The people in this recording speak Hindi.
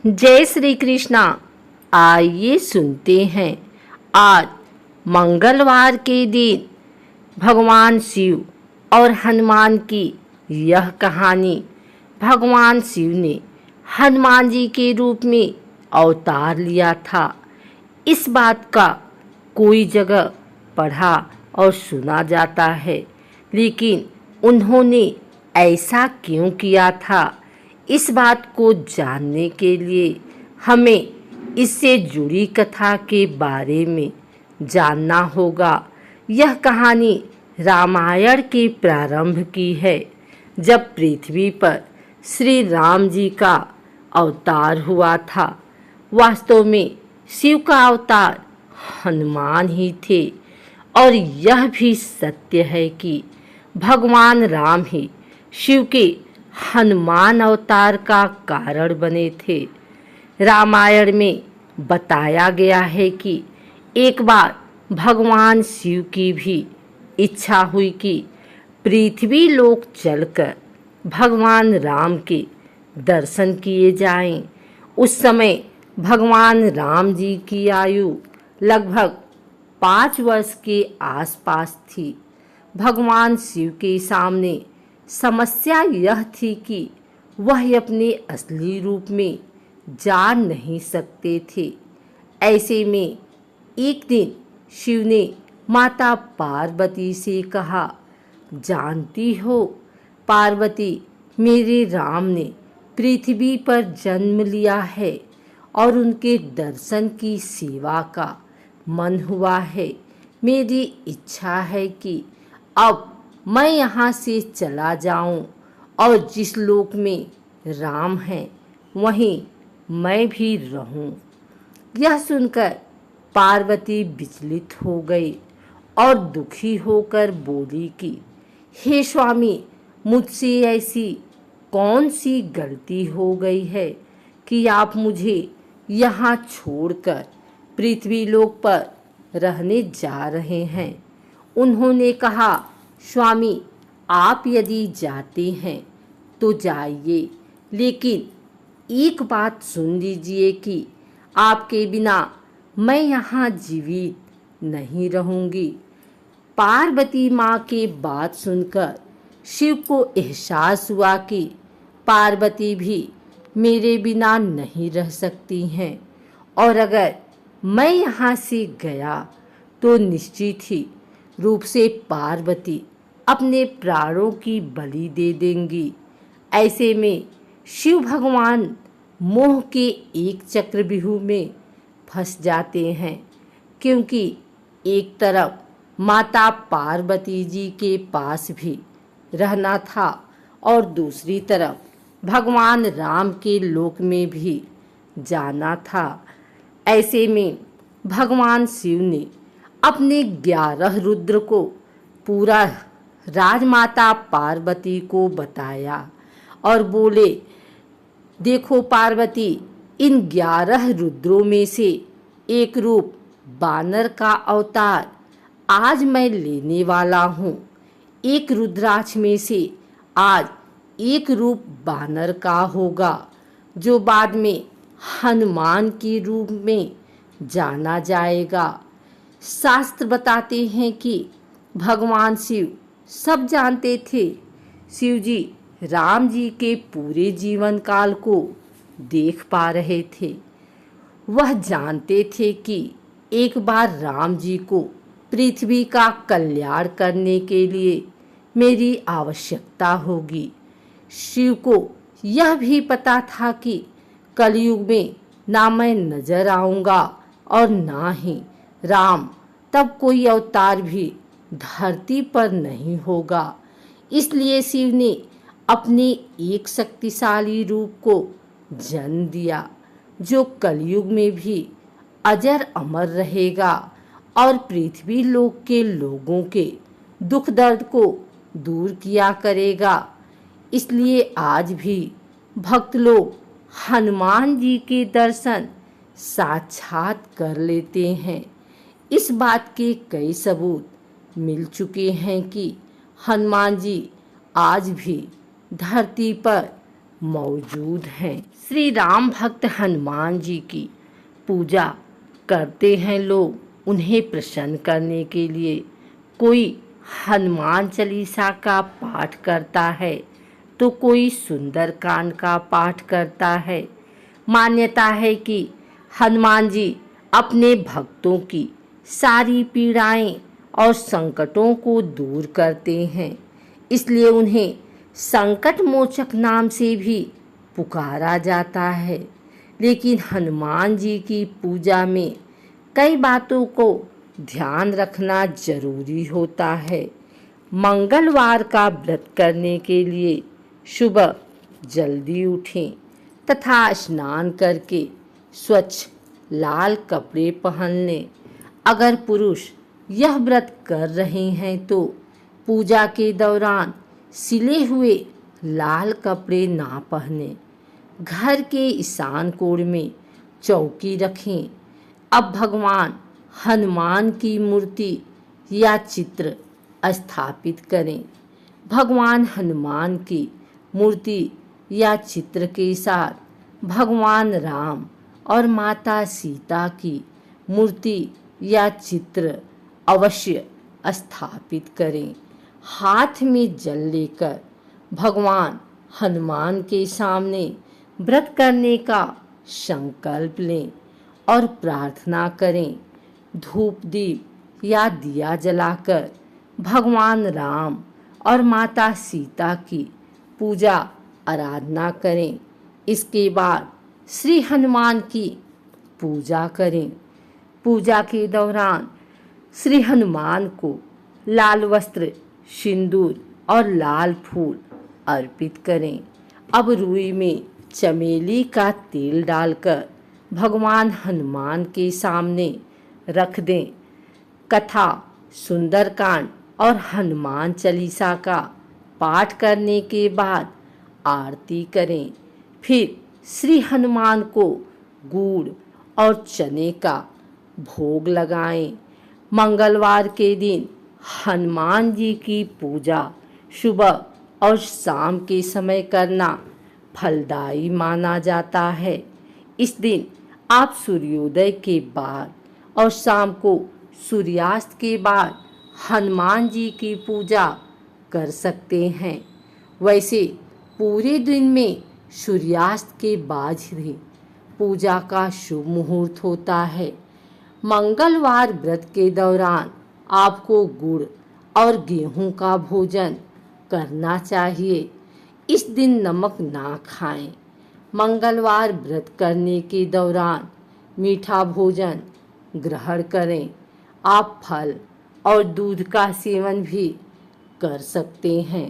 जय श्री कृष्णा। आइए सुनते हैं आज मंगलवार के दिन भगवान शिव और हनुमान की यह कहानी। भगवान शिव ने हनुमान जी के रूप में अवतार लिया था। इस बात का कोई जगह पढ़ा और सुना जाता है, लेकिन उन्होंने ऐसा क्यों किया था, इस बात को जानने के लिए हमें इससे जुड़ी कथा के बारे में जानना होगा। यह कहानी रामायण के प्रारंभ की है, जब पृथ्वी पर श्री राम जी का अवतार हुआ था। वास्तव में शिव का अवतार हनुमान ही थे, और यह भी सत्य है कि भगवान राम ही शिव के हनुमान अवतार का कारण बने थे। रामायण में बताया गया है कि एक बार भगवान शिव की भी इच्छा हुई कि पृथ्वी लोक चलकर भगवान राम के दर्शन किए जाएं। उस समय भगवान राम जी की आयु लगभग 5 वर्ष के आसपास थी। भगवान शिव के सामने समस्या यह थी कि वह अपने असली रूप में जा नहीं सकते थे। ऐसे में एक दिन शिव ने माता पार्वती से कहा, जानती हो पार्वती, मेरे राम ने पृथ्वी पर जन्म लिया है और उनके दर्शन की सेवा का मन हुआ है। मेरी इच्छा है कि अब मैं यहाँ से चला जाऊँ और जिस लोक में राम हैं वहीं मैं भी रहूं। यह सुनकर पार्वती विचलित हो गई और दुखी होकर बोली कि हे स्वामी, मुझसे ऐसी कौन सी गलती हो गई है कि आप मुझे यहाँ छोड़कर पृथ्वी लोक पर रहने जा रहे हैं। उन्होंने कहा, स्वामी, आप यदि जाते हैं तो जाइए, लेकिन एक बात सुन लीजिए कि आपके बिना मैं यहाँ जीवित नहीं रहूँगी। पार्वती माँ की बात सुनकर शिव को एहसास हुआ कि पार्वती भी मेरे बिना नहीं रह सकती हैं, और अगर मैं यहाँ से गया तो निश्चित ही रूप से पार्वती अपने प्राणों की बलि दे देंगी। ऐसे में शिव भगवान मोह के एक चक्रव्यूह में फंस जाते हैं, क्योंकि एक तरफ माता पार्वती जी के पास भी रहना था और दूसरी तरफ भगवान राम के लोक में भी जाना था। ऐसे में भगवान शिव ने अपने 11 रुद्र को पूरा राजमाता पार्वती को बताया और बोले, देखो पार्वती, इन 11 रुद्रों में से एक रूप बानर का अवतार आज मैं लेने वाला हूँ। एक रुद्राक्ष में से आज एक रूप बानर का होगा, जो बाद में हनुमान के रूप में जाना जाएगा। शास्त्र बताते हैं कि भगवान शिव सब जानते थे। शिव जी राम जी के पूरे जीवन काल को देख पा रहे थे। वह जानते थे कि एक बार राम जी को पृथ्वी का कल्याण करने के लिए मेरी आवश्यकता होगी। शिव को यह भी पता था कि कलयुग में ना मैं नजर आऊँगा और ना ही राम तब कोई अवतार भी धरती पर नहीं होगा। इसलिए शिव ने अपने एक शक्तिशाली रूप को जन्म दिया, जो कलयुग में भी अजर अमर रहेगा और पृथ्वी लोक के लोगों के दुख दर्द को दूर किया करेगा। इसलिए आज भी भक्त लोग हनुमान जी के दर्शन साक्षात कर लेते हैं। इस बात के कई सबूत मिल चुके हैं कि हनुमान जी आज भी धरती पर मौजूद हैं। श्री राम भक्त हनुमान जी की पूजा करते हैं लोग। उन्हें प्रसन्न करने के लिए कोई हनुमान चालीसा का पाठ करता है तो कोई सुंदरकांड का पाठ करता है। मान्यता है कि हनुमान जी अपने भक्तों की सारी पीड़ाएं और संकटों को दूर करते हैं, इसलिए उन्हें संकट मोचक नाम से भी पुकारा जाता है। लेकिन हनुमान जी की पूजा में कई बातों को ध्यान रखना जरूरी होता है। मंगलवार का व्रत करने के लिए सुबह जल्दी उठें तथा स्नान करके स्वच्छ लाल कपड़े पहन लें। अगर पुरुष यह व्रत कर रहे हैं तो पूजा के दौरान सिले हुए लाल कपड़े ना पहने। घर के ईशान कोण में चौकी रखें। अब भगवान हनुमान की मूर्ति या चित्र स्थापित करें। भगवान हनुमान की मूर्ति या चित्र के साथ भगवान राम और माता सीता की मूर्ति या चित्र अवश्य स्थापित करें। हाथ में जल लेकर भगवान हनुमान के सामने व्रत करने का संकल्प लें और प्रार्थना करें। धूप दीप या दिया जलाकर भगवान राम और माता सीता की पूजा आराधना करें। इसके बाद श्री हनुमान की पूजा करें। पूजा के दौरान श्री हनुमान को लाल वस्त्र, सिंदूर और लाल फूल अर्पित करें। अब रुई में चमेली का तेल डालकर भगवान हनुमान के सामने रख दें। कथा, सुंदरकांड और हनुमान चालीसा का पाठ करने के बाद आरती करें। फिर श्री हनुमान को गुड़ और चने का भोग लगाएं। मंगलवार के दिन हनुमान जी की पूजा सुबह और शाम के समय करना फलदायी माना जाता है। इस दिन आप सूर्योदय के बाद और शाम को सूर्यास्त के बाद हनुमान जी की पूजा कर सकते हैं। वैसे पूरे दिन में सूर्यास्त के बाद ही पूजा का शुभ मुहूर्त होता है। मंगलवार व्रत के दौरान आपको गुड़ और गेहूं का भोजन करना चाहिए। इस दिन नमक ना खाएं। मंगलवार व्रत करने के दौरान मीठा भोजन ग्रहण करें। आप फल और दूध का सेवन भी कर सकते हैं।